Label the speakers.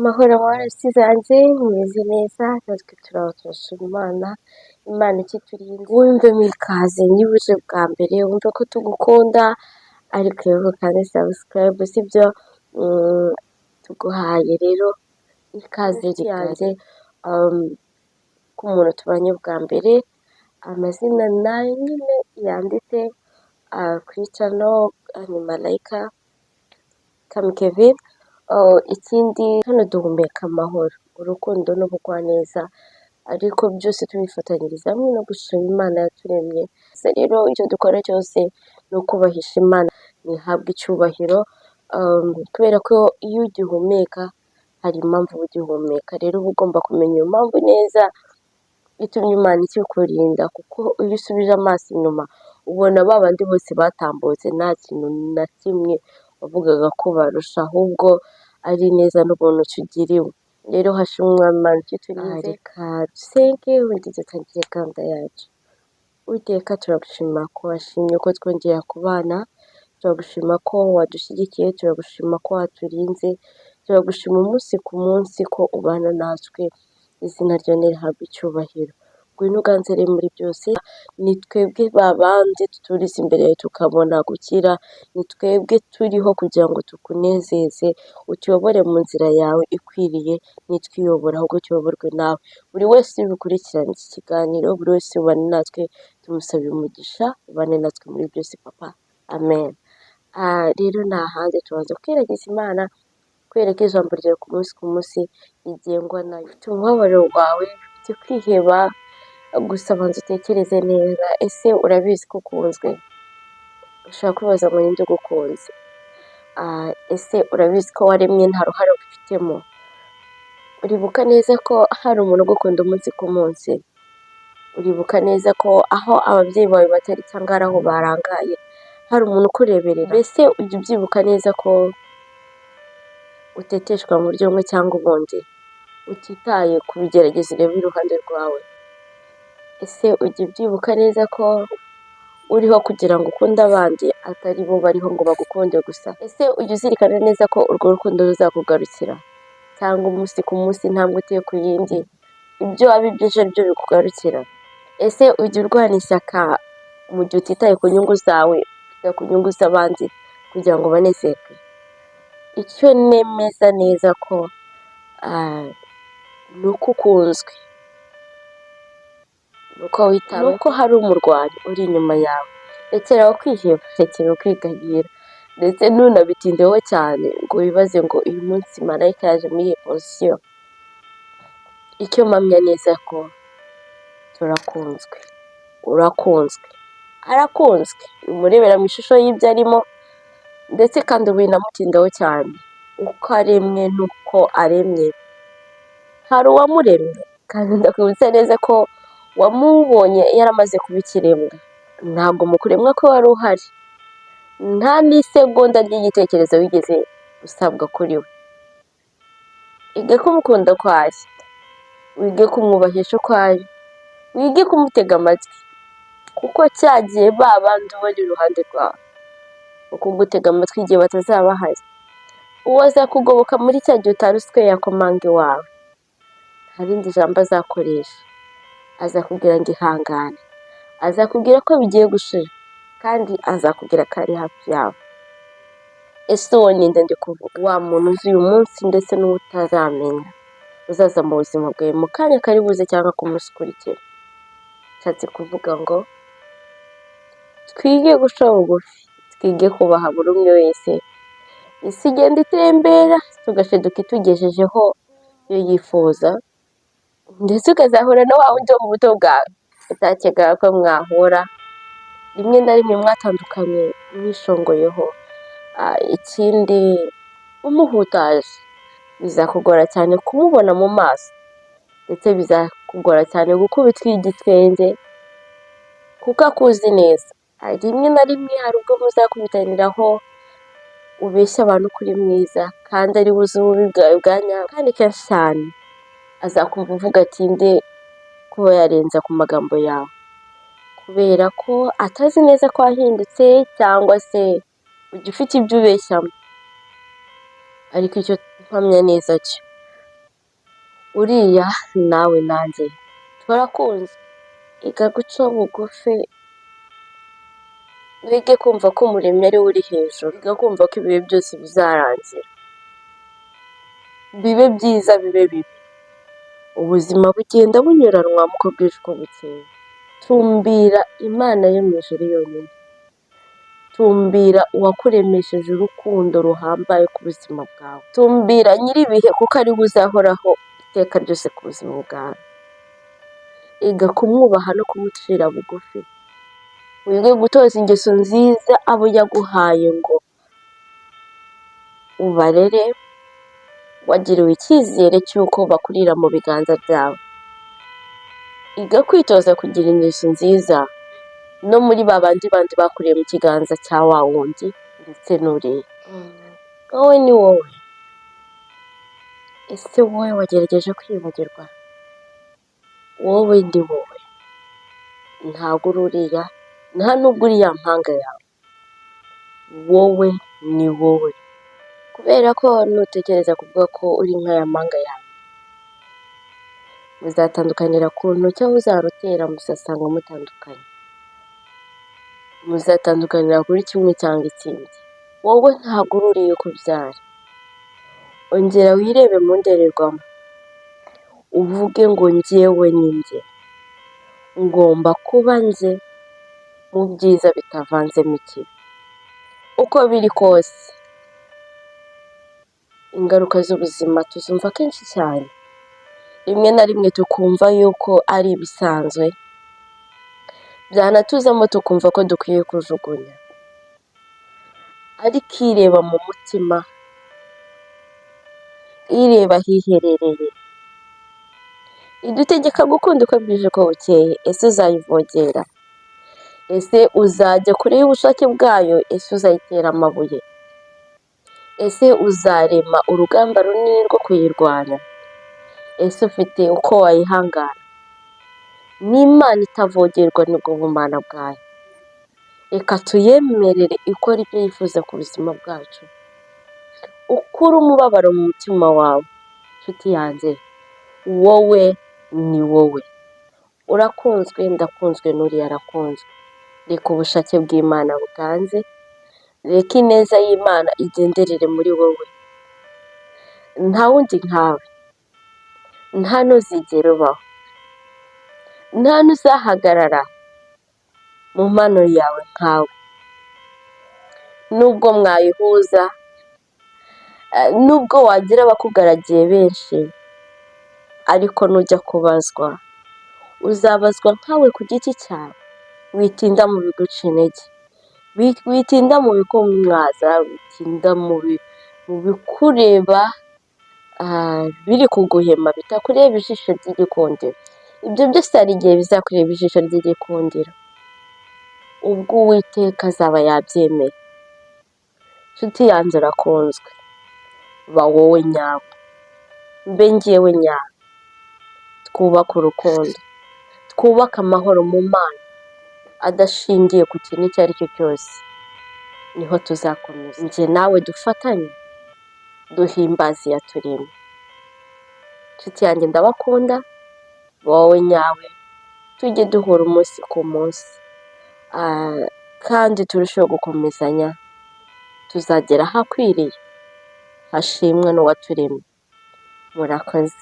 Speaker 1: Amahoro nshuti zanjye mumeze neza natwe turashima Imana ikiturinda wumvemo ikaze niba uje bwa mbere wumve ko tugukunda ariko rero kandi subscribe sibyo tuguhaye rero ikaze ryanjye ku muntu tubanye bwa mbere amazina nayo nyine yanditse kuri channel ni Malayika Kevin. Ikindi hano duhumeka amahoro urukundo n'ubugwaneza ariko byose tubifatanyiriza hamwe no gushima Imana yaturemye. Rero icyo dukora cyose ni ukubahisha Imana ntihabwe icyubahiro kubera ko iyo ugihumeka hari impamvu ugihumeka, rero uba ugomba kumenya iyo mpamvu neza itumye Imana ikikurinda, kuko iyo usubije amaso inyuma ubona ba bandi bose batambutse nta kintu na kimwe wavugaga ko barusha, ahubwo ari neza n'ubuntu tugiriwe. Rero hashimwa Imana ikiturinze. Reka dusenge ubundi dutangire gahunda yacu. Uwiteka turagushima ko washimye ko twongera kubana, turagushima ko wadushyigikiye, turagushima ko waturinze, turagushima umunsi ku munsi ko ubana natwe, izina ryawe nirihabwe icyubahiro. Ngwino uganzere muri byose, ni twebwe babandi tuturiza imbere yawe tukabona gukira, ni twebwe turiho kugira ngo tukunezeze, utuyobore mu nzira yawe ikwiriye, nitwiyobora ahubwo tuyoborwe nawe. Buri wese uri bukurikirane iki kiganiro, buri wese ubane natwe tumusabira umugisha, ubane natwe muri byose papa, amen. Rero nta handi tubanza kwiragiza Imana, kwereka ijambo ryawe ku munsi rigengwa nayo. Ufite umubabaro wawe, ufite kwiheba, gusa banza utekereze neza, ese urabizi ko ukunzwe? Ushobora kwibaza ngo ninde ugukunze? Ese urabizi ko waremwe nta ruhare ubifitemo? Uribuka neza ko hari umuntu ugukunda umunsi ku munsi? Uribuka neza ko aho ababyeyi bawe batari cyangwa ari aho barangaye hari umuntu ukureberera? Mbese ujya ubyibuka neza ko uteteshwa mu buryo bumwe cyangwa ubundi, utitaye ku bigeragezo ureba iruhande rwawe? Ese ujya ubyibuka neza ko uriho kugira ngo ukunde abandi atari bo bariho ngo bagukunde gusa? Ese ujya uzirikana neza ko urwo rukundo ruzakugarukira, cyangwa umunsi ku munsi intambwe uteye ku yindi ibyo wabibyeje ari byo bikugarukira? Ese ujya urwana ishyaka mu gihe utitaye ku nyungu zawe, utitaye ku nyungu z'abandi kugira ngo banezerwe? Icyo nemeza neza ko ni uko ukunzwe, ni uko witaweho, ni uko hari umurwanyi uri inyuma yawe. Rekera kwiheba, rekera kwiganyira, ndetse ntunabitindeho cyane ngo wibaze ngo uyu munsi Malayika yaje muri iyi pozisiyo. Icyo mpamya neza ko turakunzwe, urakunzwe, arakunzwe, umurebera mu ishusho y'ibyo arimo, ndetse kandi ubu binamutindaho cyane. Uko aremwe n'uko aremye hari uwamuremye, kandi ndakwibutsa neza ko wamubonye yaramaze kuba ikiremwa, ntabwo mu kuremwa ko wari uhari, nta n'isegonda ry'igitekerezo wigeze usabwa kuri we. Ige kumukunda uko ari, wige kumwubahisha uko ari, wige kumutega amatwi, kuko cyagiye ba bandi bari iruhande rwawe ukugutega amatwi igihe batazaba bahari, uwo azakugoboka muri cya gihe utari uzwi yakomanga iwawe, nta rindi jambo azakoresha, azakubwira ngo ihangane, azakubwira ko bigiye gushira, kandi azakubwira ko ari hafi yawe. Ese uwo ninde ndi kuvuga? Wa muntu uzi uyu munsi ndetse n'utaramenya uzaza mu buzima bwawe mu kanya kari buze cyangwa ku munsi ukurikira. Nshatse kuvuga ngo twige guca bugufi, twige kubaha buri umwe wese. Isi igenda itembera, tugashiduka itugejejeho iyo yifuza, ndetse ukazahura na wa wundi wo mu buto bwawe utakegaga ko mwahura, rimwe na rimwe mwatandukanye mwishongoyeho. Ikindi, umuhutaje bizakugora cyane kumubona mu maso, ndetse bizakugora cyane gukubitwa igitwenge kuko akuzi neza. Rimwe na rimwe hari ubwo muzakubitaniraho ubeshya abantu ko uri mwiza kandi ari buze ububi bwawe bwa nyabwo, kandi kenshi cyane azakumva uvuga ati nde kuba yarenza ku magambo yawe, kubera ko atazi neza ko wahindutse, cyangwa se ujya ufite ibyo ubeshyamo. Ariko icyo mpamya neza cyo uriya nawe nanjye turakunze. Iga guca bugufi, wige kumva ko umuremyi ari we uri hejuru, iga kumva ko ibihe byose bizarangira, bibe byiza bibe bibi, ubuzima bugenda bunyuranwa uko bwije uko bukeye. Tumbira Imana yo mu ijuru yonyine, tumbira uwakuremesheje urukundo ruhambaye ku buzima bwawe, tumbira nyir'ibihe kuko ari we uzahoraho iteka ryose ku buzima bwawe. Iga kumwubaha no kumucira bugufi, wige gutoza ingeso nziza abo yaguhaye ngo ubarere, wagiriwe icyizere cy'uko bakurira mu biganza byawe. Iga kwitoza kugira ingeso nziza no muri ba bandi bakuriye mu kiganza cya wa wundi ndetse n'uriya. Wowe ni wowe. Ese wowe wagerageje kwibagirwa? Wowe ndi wowe, ntabwo uri uriya, nta nubwo uri ya mpanga yawe. Wowe ni wowe, kubera ko nutekereza kuvuga ko uri nka ya mpanga yawe, muzatandukanira ku ntoki, aho uzarutera muzasanga mutandukanye, muzatandukanira kuri kimwe cyangwa ikindi. Wowe ntabwo uri uriya ukubyara. Ongera wirebe mu ndorerwamo, uvuge ngo njyewe ni njye, ngomba kuba njye mu byiza bitavanzemo ikibi. Uko biri kose, ingaruka z'ubuzima tuzumva kenshi cyane, rimwe na rimwe tukumva yuko ari ibisanzwe, byanatuzamo tukumva ko dukwiye kujugunya. Ariko ireba mu mutima, ireba ahiherereye, idutegeka gukunda uko bwije uko bukeye. Ese uzayivogera? Ese uzajya kure y'ubushake bwayo? Ese uzayitera amabuye? Ese uzarema urugamba runini rwo kuyirwanya? Ese ufite uko wayihangana? N'Imana itavogerwa n'ubwo bumana bwayo. Reka tuyemerere ikora ibyo yifuza ku buzima bwacu. Ukure umubabaro mu mutima wawe, nshuti yanjye. Wowe ni wowe, urakunzwe, ndakunzwe, n'uriya arakunzwe. Reka ubushake bw'Imana buganze, reka ineza y'Imana igenderere muri wowe. Nta wundi nkawe, nta n'uzigera ubaho, nta n'uzahagarara mu mpano yawe nkawe. Nubwo mwayihuza, nubwo wagira abakugaragiye benshi, ariko nujya kubazwa, uzabazwa nkawe ku giti cyawe. Witinda mu biguca intege, witinda mu bikumwaza, witinda mu bikureba biri kuguhema, bitakureba ijisho ry'igikundiro. Ibyo byose hari igihe bizakureba ijisho ry'igikundiro, ubwo Uwiteka azaba yabyemeye. Nshuti yanjye urakunzwe, ba wowe nyawe, mbe njyewe nyawe. Twubake urukundo, twubake amahoro mu Mana adashingiye ku kintu icyo ari cyo cyose, niho tuzakomeza. Njye nawe dufatanye duhimbaze iyaturemye. Nshuti yanjye ndabakunda, wowe nyawe, tujye duhura umunsi ku munsi, kandi turusheho gukomezanya, tuzagera ahakwiriye, hashimwe n'uwaturemye. Murakoze.